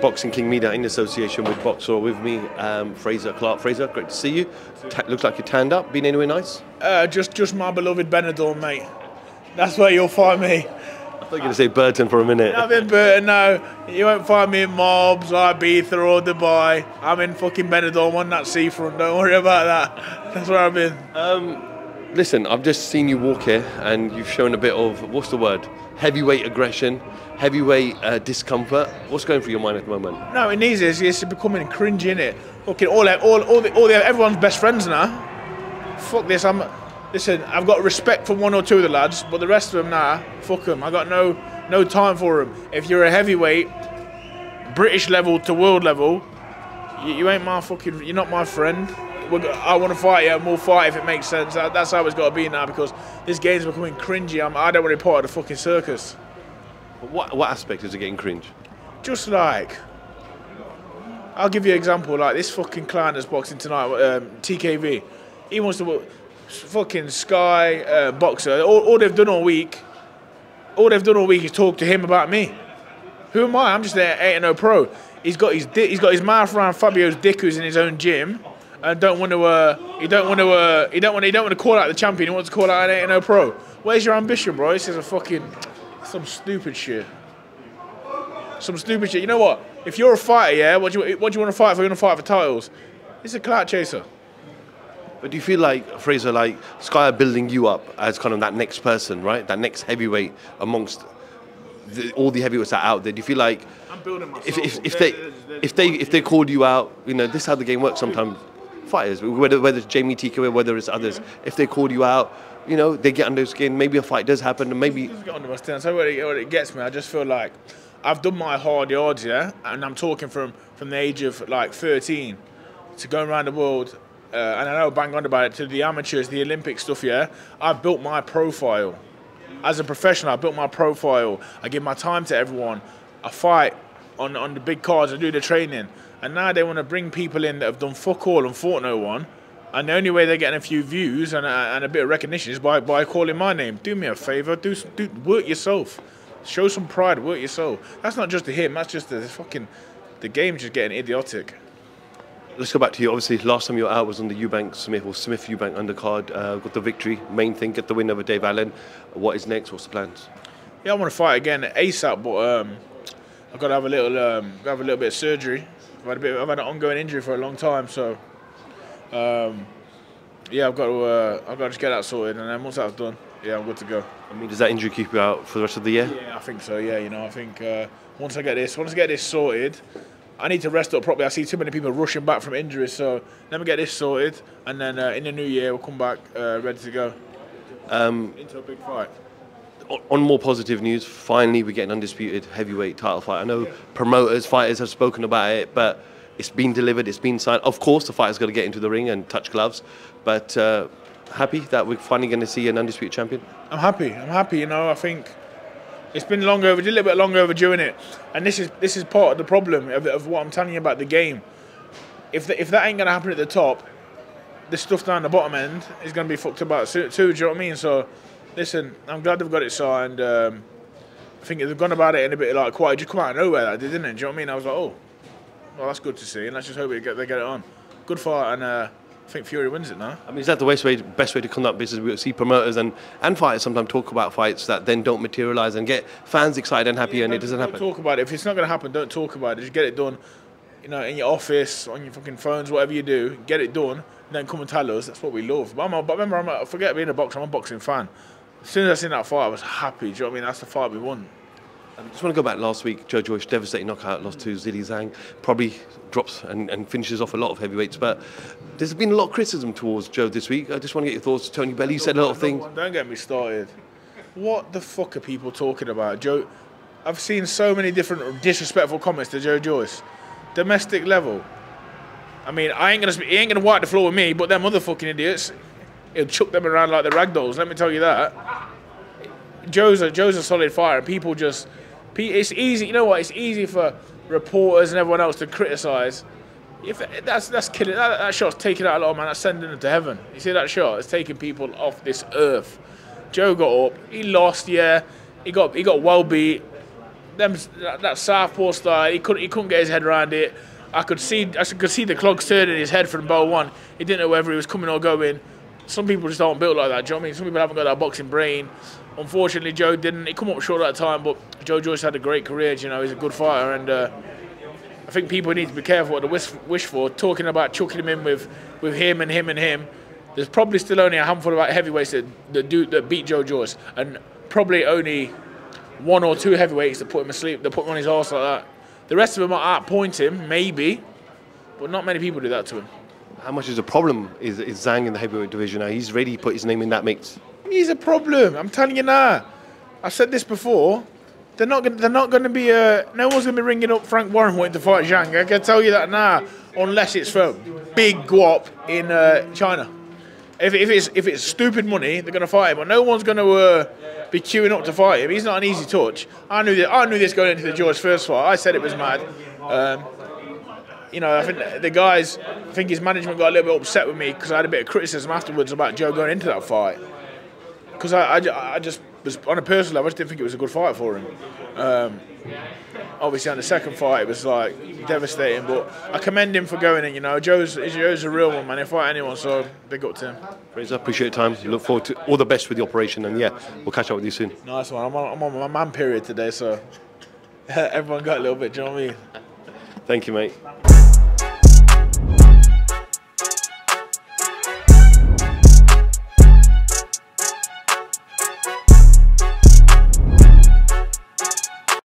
Boxing King Media in association with Boxer with me, Frazer, Clarke. Frazer, great to see you. Looks like you're tanned up. Been anywhere nice? Just my beloved Benidorm, mate. That's where you'll find me. I thought you were going to say Burton for a minute. I'm in Burton, no. You won't find me in mobs like Ibiza or Dubai. I'm in fucking Benidorm on that seafront. Don't worry about that. That's where I've been. Listen, I've just seen you walk here and you've shown a bit of, what's the word? Heavyweight aggression, heavyweight discomfort. What's going through your mind at the moment? No, it needs this. It's becoming cringy, innit? Fucking everyone's best friends now. Fuck this. Listen, I've got respect for one or two of the lads, but the rest of them, nah, fuck them. I got no time for them. If you're a heavyweight, British level to world level, you ain't my fucking, you're not my friend. I want to fight you, and we'll fight if it makes sense. That's how it's got to be now, because this game's becoming cringy. I don't want to be part of the fucking circus. What aspect is it getting cringe? Just like, I'll give you an example. Like this fucking clown that's boxing tonight, TKV. He wants to fucking Sky boxer. All they've done all week is talk to him about me. Who am I? I'm just an 8-0 pro. He's got his mouth around Fabio's dick, who's in his own gym. And he don't want to call out the champion. He wants to call out an 8-0 pro. Where's your ambition, bro? This is some stupid shit. Some stupid shit. You know what? If you're a fighter, yeah, what do you want to fight for? You want to fight for titles? It's a clout chaser. But do you feel like, Frazer, like Sky are building you up as kind of that next person, right? That next heavyweight amongst all the heavyweights that are out there? Do you feel like I'm building myself. if they called you out, you know, this is how the game works sometimes. Fighters, whether it's Jamie TK, whether it's others, if they called you out, you know, they get under your skin. Maybe a fight does happen, and maybe. It doesn't get under my skin. So what it gets me, I just feel like I've done my hard yards, yeah, and I'm talking from the age of like 13 to going around the world, and I know bang on about it, to the amateurs, the Olympic stuff, yeah. I've built my profile as a professional. I built my profile. I give my time to everyone. I fight on the big cards. I do the training. And now they want to bring people in that have done fuck all and fought no one. And the only way they're getting a few views and a bit of recognition is by calling my name. Do me a favour. Do work yourself. Show some pride. Work yourself. That's not just to him. That's just the game's just getting idiotic. Let's go back to you. Obviously, last time you were out was on the Eubank-Smith or Smith-Eubank undercard. Got the victory. Main thing, get the win over Dave Allen. What is next? What's the plans? Yeah, I want to fight again ASAP, but I've got to have a little bit of surgery. I've had an ongoing injury for a long time, so yeah, I've got to just get that sorted, and then once that's done, yeah, I'm good to go. I mean, does that injury keep you out for the rest of the year? Yeah, I think so. Yeah, you know, I think once I get this sorted, I need to rest up properly. I see too many people rushing back from injuries, so let me get this sorted, and then in the new year we'll come back ready to go into a big fight. On more positive news, finally we're getting undisputed heavyweight title fight. I know promoters, fighters have spoken about it, but it's been delivered, it's been signed. Of course, the fighter's got to get into the ring and touch gloves, but happy that we're finally going to see an undisputed champion? I'm happy, you know. I think it's been long overdue, a little bit long overdue, innit? And this is part of the problem of what I'm telling you about the game. If that ain't going to happen at the top, the stuff down the bottom end is going to be fucked about too, do you know what I mean? So, listen, I'm glad they've got it signed. I think they've gone about it in a bit like quiet. It just come out of nowhere, that did, didn't it? Do you know what I mean? I was like, oh, well, that's good to see, and let's just hope they get it on. Good fight, and I think Fury wins it now. I mean, is that the best way to conduct business? We see promoters and fighters sometimes talk about fights that then don't materialise and get fans excited and happy, and it doesn't happen. Don't talk about it. If it's not going to happen, don't talk about it. Just get it done. You know, in your office, on your fucking phones, whatever you do, get it done, and then come and tell us. That's what we love. But remember, I forget being a boxer. I'm a boxing fan. As soon as I seen that fight, I was happy. Do you know what I mean? That's the fight we won. I just want to go back last week. Joe Joyce, devastating knockout, lost to Zhilei Zhang. Probably drops and finishes off a lot of heavyweights. But there's been a lot of criticism towards Joe this week. I just want to get your thoughts. Tony Bellew said a lot of things. Don't get me started. What the fuck are people talking about? Joe, I've seen so many different disrespectful comments to Joe Joyce. Domestic level. I mean, he ain't gonna wipe the floor with me, but them motherfucking idiots, he'll chuck them around like the ragdolls. Let me tell you that. Joe's a solid fighter, and people just. It's easy, you know what? It's easy for reporters and everyone else to criticise. If that's killing. That shot's taking out a lot of man. That's sending them to heaven. You see that shot? It's taking people off this earth. Joe got up. He lost. Yeah, he got well beat. that southpaw style, he couldn't get his head around it. I could see the clogs turning in his head from bow one. He didn't know whether he was coming or going. Some people just aren't built like that. Do you know what I mean? Some people haven't got that boxing brain. Unfortunately, Joe didn't. He come up short at that time, but Joe Joyce had a great career. You know, he's a good fighter, and I think people need to be careful what they wish for. Talking about chucking him in with him and him and him. There's probably still only a handful of heavyweights that beat Joe Joyce, and probably only 1 or 2 heavyweights that put him asleep, that put him on his arse like that. The rest of them might outpoint him, maybe, but not many people do that to him. How much is a problem is Zhang in the heavyweight division now? He's ready to put his name in that mix. He's a problem. I'm telling you now. I've said this before. They're not going to be. No one's going to be ringing up Frank Warren wanting to fight Zhang. I can tell you that now, unless it's for big guap in China. If it's stupid money, they're going to fight him. But no one's going to be queuing up to fight him. He's not an easy touch. I knew this going into the George first fight. I said it was mad. You know, I think his management got a little bit upset with me because I had a bit of criticism afterwards about Joe going into that fight. Because I just was, on a personal level, I just didn't think it was a good fight for him. Obviously, on the second fight, it was like devastating. But I commend him for going in. You know, Joe's a real one, man. He'll fight anyone, so big up to him. Frazer, appreciate your time. Look forward to all the best with the operation, and yeah, we'll catch up with you soon. Nice one. I'm on my man period today, so everyone got a little bit. Do you know what I mean? Thank you, mate.